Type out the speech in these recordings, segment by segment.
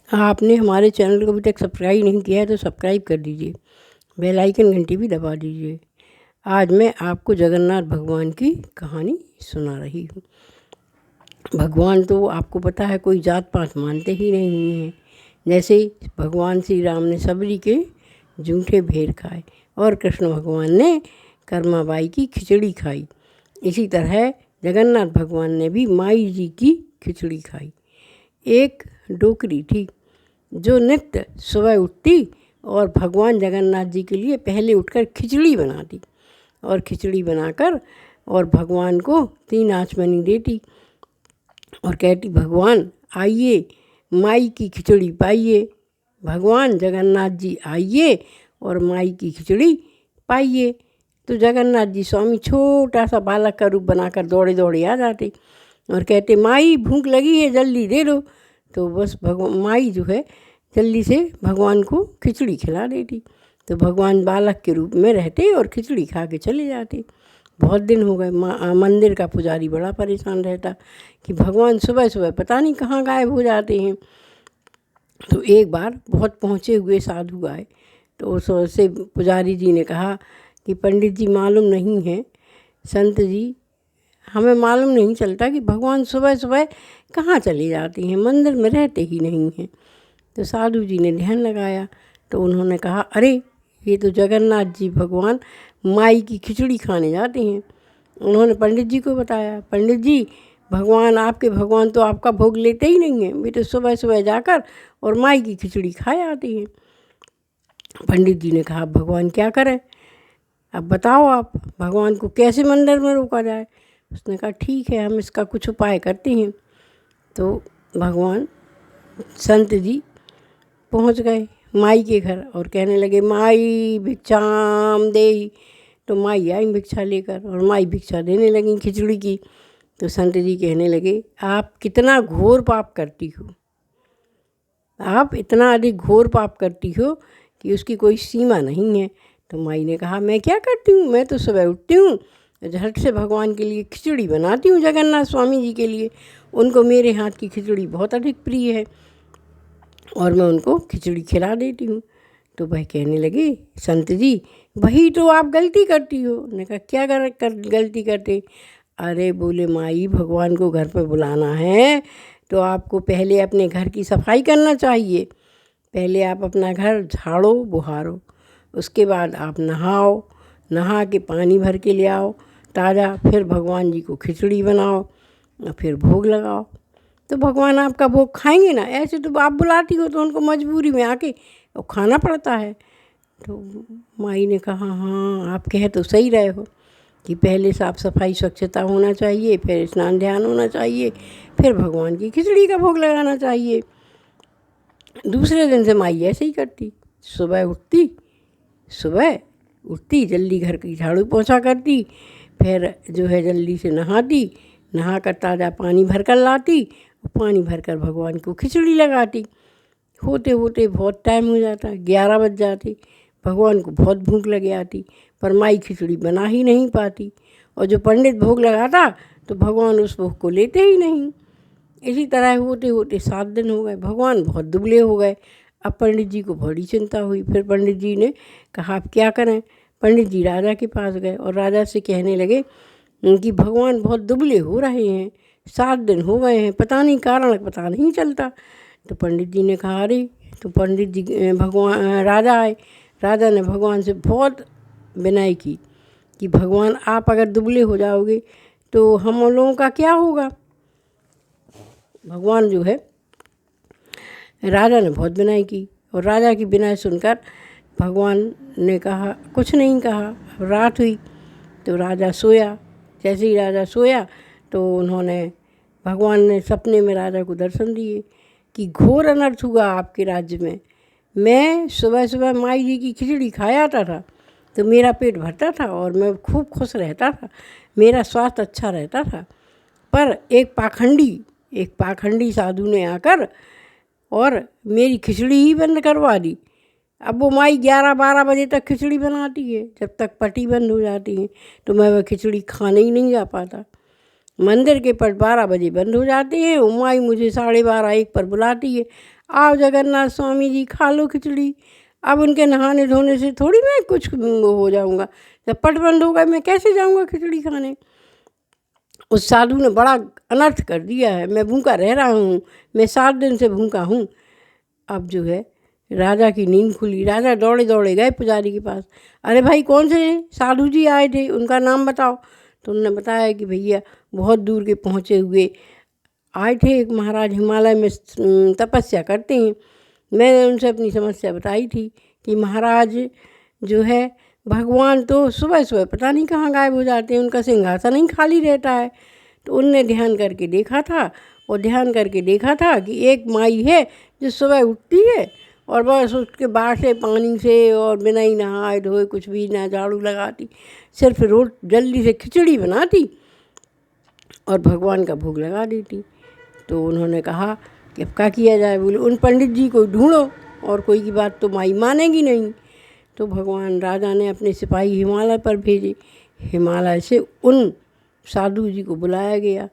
आपने हमारे चैनल को अभी तक सब्सक्राइब नहीं किया है तो सब्सक्राइब कर दीजिए, बेल आइकन घंटी भी दबा दीजिए। आज मैं आपको जगन्नाथ भगवान की कहानी सुना रही हूँ। भगवान तो आपको पता है कोई जात पात मानते ही नहीं हैं। जैसे भगवान श्री राम ने सबरी के जूठे भेड़ खाए और कृष्ण भगवान ने कर्माबाई की खिचड़ी खाई, इसी तरह जगन्नाथ भगवान ने भी माई जी की खिचड़ी खाई। एक डोकरी थी जो नित्य सुबह उठती और भगवान जगन्नाथ जी के लिए पहले उठकर खिचड़ी बनाती और खिचड़ी बनाकर और भगवान को 3 आचमनी देती और कहती, भगवान आइए माई की खिचड़ी पाइए, भगवान जगन्नाथ जी आइए और माई की खिचड़ी पाइए। तो जगन्नाथ जी स्वामी छोटा सा बालक का रूप बनाकर दौड़े दौड़े आ जाते और कहते, माई भूख लगी है जल्दी दे दो। तो बस भगवान माई जो है जल्दी से भगवान को खिचड़ी खिला देती। तो भगवान बालक के रूप में रहते और खिचड़ी खा के चले जाते। बहुत दिन हो गए, मंदिर का पुजारी बड़ा परेशान रहता कि भगवान सुबह सुबह पता नहीं कहाँ गायब हो जाते हैं। तो एक बार बहुत पहुँचे हुए साधु आए तो उससे पुजारी जी ने कहा कि पंडित जी मालूम नहीं है, संत जी हमें मालूम नहीं चलता कि भगवान सुबह सुबह कहाँ चले जाते हैं, मंदिर में रहते ही नहीं हैं। तो साधु जी ने ध्यान लगाया तो उन्होंने कहा, अरे ये तो जगन्नाथ जी भगवान माई की खिचड़ी खाने जाते हैं। उन्होंने पंडित जी को बताया, पंडित जी भगवान आपके भगवान तो आपका भोग लेते ही नहीं हैं, वे तो सुबह सुबह जाकर और माई की खिचड़ी खाए आते हैं। पंडित जी ने कहा, भगवान क्या करें, अब बताओ आप भगवान को कैसे मंदिर में रोका जाए। उसने कहा, ठीक है हम इसका कुछ उपाय करते हैं। तो भगवान संत जी पहुंच गए माई के घर और कहने लगे, माई भिक्षाम देई। तो माई आई भिक्षा लेकर और माई भिक्षा देने लगी खिचड़ी की। तो संत जी कहने लगे, आप कितना घोर पाप करती हो, आप इतना अधिक घोर पाप करती हो कि उसकी कोई सीमा नहीं है। तो माई ने कहा, मैं क्या करती हूँ, मैं तो सुबह उठती हूँ, झट से भगवान के लिए खिचड़ी बनाती हूँ, जगन्नाथ स्वामी जी के लिए, उनको मेरे हाथ की खिचड़ी बहुत अधिक प्रिय है और मैं उनको खिचड़ी खिला देती हूँ। तो भाई कहने लगे, संत जी वही तो आप गलती करती हो। मैंने कहा, क्या गलती करते। अरे बोले, माई भगवान को घर पर बुलाना है तो आपको पहले अपने घर की सफाई करना चाहिए, पहले आप अपना घर झाड़ो बुहारो, उसके बाद आप नहाओ, नहा के पानी भर के ले आओ ताज़ा, फिर भगवान जी को खिचड़ी बनाओ और फिर भोग लगाओ, तो भगवान आपका भोग खाएंगे ना। ऐसे तो आप बुलाती हो तो उनको मजबूरी में आके और खाना पड़ता है। तो माई ने कहा, हाँ आप कह तो सही रहे हो कि पहले साफ़ सफाई स्वच्छता होना चाहिए, फिर स्नान ध्यान होना चाहिए, फिर भगवान की खिचड़ी का भोग लगाना चाहिए। दूसरे दिन से माई ऐसे ही करती, सुबह उठती जल्दी घर की झाड़ू पोछा करती, फिर जो है जल्दी से नहाती, नहा कर ताज़ा पानी भर कर लाती, पानी भर कर भगवान को खिचड़ी लगाती। होते होते बहुत टाइम हो जाता, 11 बज जाते, भगवान को बहुत भूख लगे आती, पर माई खिचड़ी बना ही नहीं पाती और जो पंडित भोग लगाता तो भगवान उस भोग को लेते ही नहीं। इसी तरह होते होते 7 दिन हो गए, भगवान बहुत दुबले हो गए। अब पंडित जी को बड़ी चिंता हुई। फिर पंडित जी ने कहा, अब क्या करें। पंडित जी राजा के पास गए और राजा से कहने लगे कि भगवान बहुत दुबले हो रहे हैं, 7 दिन हो गए हैं, पता नहीं कारण पता नहीं चलता। तो पंडित जी ने कहा, अरे। तो पंडित जी राजा आए, राजा ने भगवान से बहुत विनय की कि भगवान आप अगर दुबले हो जाओगे तो हम लोगों का क्या होगा। भगवान जो है, राजा ने बहुत विनय की और राजा की विनय सुनकर भगवान ने कहा, कुछ नहीं कहा। रात हुई तो राजा सोया। जैसे ही राजा सोया तो उन्होंने भगवान ने सपने में राजा को दर्शन दिए कि घोर अनर्थ हुआ आपके राज्य में। मैं सुबह सुबह माई जी की खिचड़ी खाया आता था तो मेरा पेट भरता था और मैं खूब खुश रहता था, मेरा स्वास्थ्य अच्छा रहता था, पर एक पाखंडी साधु ने आकर और मेरी खिचड़ी ही बंद करवा दी। अब वो माई 11-12 बजे तक खिचड़ी बनाती है, जब तक पटी बंद हो जाती है तो मैं वह खिचड़ी खाने ही नहीं जा पाता। मंदिर के पट 12 बजे बंद हो जाते हैं, वो माई मुझे 12:30-1 पर बुलाती है, आओ जगन्नाथ स्वामी जी खा लो खिचड़ी। अब उनके नहाने धोने से थोड़ी मैं कुछ हो जाऊँगा, जब पट बंद होगा मैं कैसे जाऊँगा खिचड़ी खाने। उस साधु ने बड़ा अनर्थ कर दिया है, मैं भूखा रह रहा हूँ, मैं 7 दिन से भूखा हूँ। अब जो है राजा की नींद खुली, राजा दौड़े दौड़े गए पुजारी के पास, अरे भाई कौन से साधु जी आए थे, उनका नाम बताओ। तो उन्होंने बताया कि भैया बहुत दूर के पहुँचे हुए आए थे, एक महाराज हिमालय में तपस्या करते हैं। मैंने उनसे अपनी समस्या बताई थी कि महाराज जो है भगवान तो सुबह सुबह पता नहीं कहाँ गायब हो जाते हैं, उनका सिंहासन ही खाली रहता है। तो उनने ध्यान करके देखा था, और ध्यान करके देखा था कि एक माई है जो सुबह उठती है और बस उसके बाद से पानी से और बिना ही नहाए धोए कुछ भी ना झाड़ू लगाती, सिर्फ रोज जल्दी से खिचड़ी बनाती और भगवान का भोग लगा देती। तो उन्होंने कहा कि अब क्या किया जाए। बोले उन पंडित जी को ढूंढो, और कोई की बात तो माई मानेगी नहीं। तो भगवान राजा ने अपने सिपाही हिमालय पर भेजे, हिमालय से उन साधु जी को बुलाया गया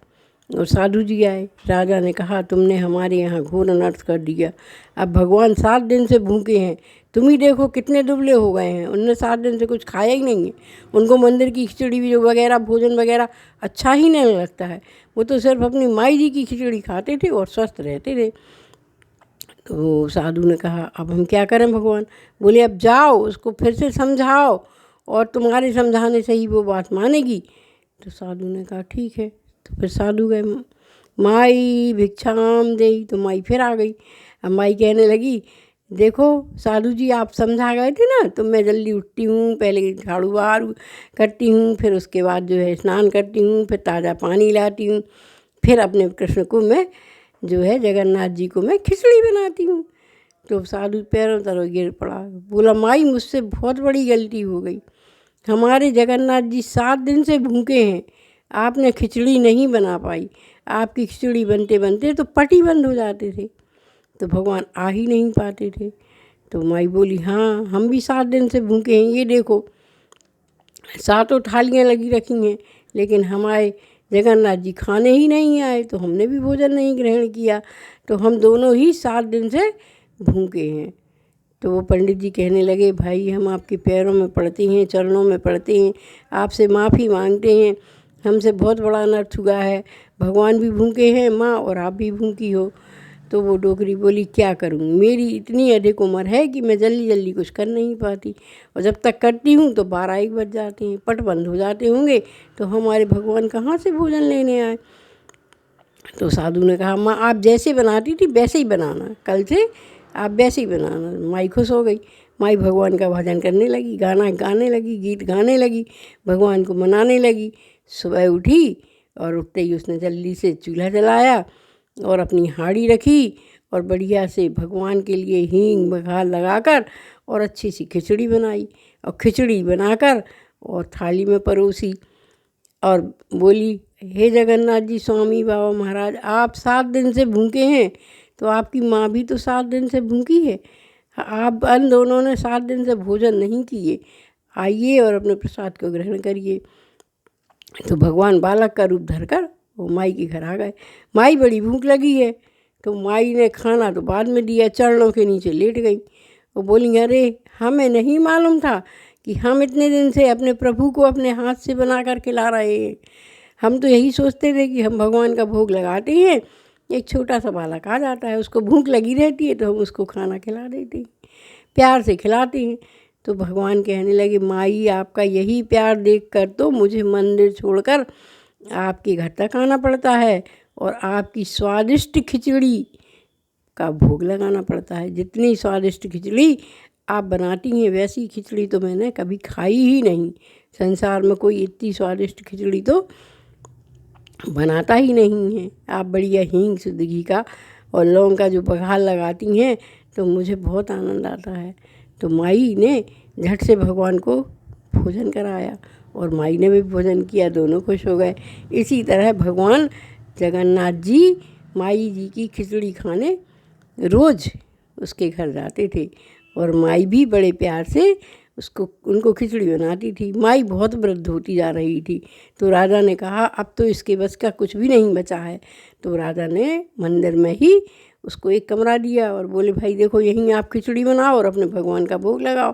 और साधु जी आए। राजा ने कहा तुमने हमारे यहाँ घोर अनर्थ कर दिया, अब भगवान 7 दिन से भूखे हैं, तुम ही देखो कितने दुबले हो गए हैं। उनने 7 दिन से कुछ खाया ही नहीं है, उनको मंदिर की खिचड़ी भी वगैरह भोजन वगैरह अच्छा ही नहीं लगता है, वो तो सिर्फ अपनी माई जी की खिचड़ी खाते थे और स्वस्थ रहते थे। तो साधु ने कहा अब हम क्या करें भगवान। बोले अब जाओ उसको फिर से समझाओ और तुम्हारे समझाने से ही वो बात मानेगी। तो साधु ने कहा ठीक है। तो फिर साधु गए, माई भिक्षाम देई, तो माई फिर आ गई। अब माई कहने लगी देखो साधु जी आप समझा गए थे ना, तो मैं जल्दी उठती हूँ, पहले झाड़ू बहारू करती हूँ, फिर उसके बाद जो है स्नान करती हूँ, फिर ताज़ा पानी लाती हूँ, फिर अपने कृष्ण को मैं जो है जगन्नाथ जी को मैं खिचड़ी बनाती हूँ। तो साधु पैरों तरफ गिर पड़ा, बोला माई मुझसे बहुत बड़ी गलती हो गई, हमारे जगन्नाथ जी 7 दिन से भूखे हैं, आपने खिचड़ी नहीं बना पाई, आपकी खिचड़ी बनते बनते तो पट ही बंद हो जाते थे, तो भगवान आ ही नहीं पाते थे। तो माई बोली हाँ हम भी 7 दिन से भूखे हैं, ये देखो 7 थालियाँ लगी रखी हैं, लेकिन हमारे जगन्नाथ जी खाने ही नहीं आए, तो हमने भी भोजन नहीं ग्रहण किया, तो हम दोनों ही 7 दिन से भूखे हैं। तो वो पंडित जी कहने लगे भाई हम आपके पैरों में पड़ते हैं, चरणों में पड़ते हैं, आपसे माफ़ी मांगते हैं, हमसे बहुत बड़ा अनर्थ हुआ है, भगवान भी भूखे हैं माँ और आप भी भूखी हो। तो वो डोकरी बोली क्या करूँ, मेरी इतनी अधिक उम्र है कि मैं जल्दी जल्दी कुछ कर नहीं पाती, और जब तक करती हूँ तो 12-1 बज जाते हैं, पट बंद हो जाते होंगे, तो हमारे भगवान कहाँ से भोजन लेने आए। तो साधु ने कहा माँ आप जैसे बनाती थी वैसे ही बनाना, कल से आप वैसे ही बनाना। माई खुश हो गई, माई भगवान का भजन करने लगी, गाना गाने लगी, गीत गाने लगी, भगवान को मनाने लगी। सुबह उठी और उठते ही उसने जल्दी से चूल्हा जलाया और अपनी हांडी रखी और बढ़िया से भगवान के लिए हींग बघार लगाकर और अच्छी सी खिचड़ी बनाई, और खिचड़ी बनाकर और थाली में परोसी और बोली हे जगन्नाथ जी स्वामी बाबा महाराज आप 7 दिन से भूखे हैं, तो आपकी माँ भी तो 7 दिन से भूखी है, आप अन दोनों ने 7 दिन से भोजन नहीं किए, आइए और अपने प्रसाद को ग्रहण करिए। तो भगवान बालक का रूप धरकर वो माई के घर आ गए। माई बड़ी भूख लगी है, तो माई ने खाना तो बाद में दिया, चरणों के नीचे लेट गई। वो बोली अरे हमें नहीं मालूम था कि हम इतने दिन से अपने प्रभु को अपने हाथ से बना कर खिला रहे हैं, हम तो यही सोचते थे कि हम भगवान का भोग लगाते हैं, एक छोटा सा बालक आ जाता है, उसको भूख लगी रहती है तो हम उसको खाना खिला देते हैं, प्यार से खिलाते हैं। तो भगवान कहने लगे माई आपका यही प्यार देखकर तो मुझे मंदिर छोड़कर आपके घर तक आना पड़ता है और आपकी स्वादिष्ट खिचड़ी का भोग लगाना पड़ता है। जितनी स्वादिष्ट खिचड़ी आप बनाती हैं वैसी खिचड़ी तो मैंने कभी खाई ही नहीं, संसार में कोई इतनी स्वादिष्ट खिचड़ी तो बनाता ही नहीं है। आप बढ़िया हींग शुद्ध घी का और लौंग का जो बघार लगाती हैं तो मुझे बहुत आनंद आता है। तो माई ने झट से भगवान को भोजन कराया और माई ने भी भोजन किया, दोनों खुश हो गए। इसी तरह भगवान जगन्नाथ जी माई जी की खिचड़ी खाने रोज़ उसके घर जाते थे और माई भी बड़े प्यार से उनको खिचड़ी बनाती थी। माई बहुत वृद्ध होती जा रही थी, तो राजा ने कहा अब तो इसके बस का कुछ भी नहीं बचा है, तो राजा ने मंदिर में ही उसको एक कमरा दिया और बोले भाई देखो यहीं आप खिचड़ी बनाओ और अपने भगवान का भोग लगाओ।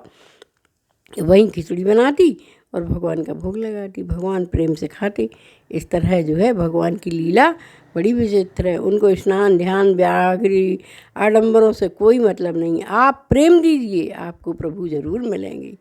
वहीं खिचड़ी बनाती और भगवान का भोग लगाती, भगवान प्रेम से खाते। इस तरह जो है भगवान की लीला बड़ी विचित्र है। उनको स्नान ध्यान व्याघ्री आडंबरों से कोई मतलब नहीं। आप प्रेम दीजिए, आपको प्रभु जरूर मिलेंगे।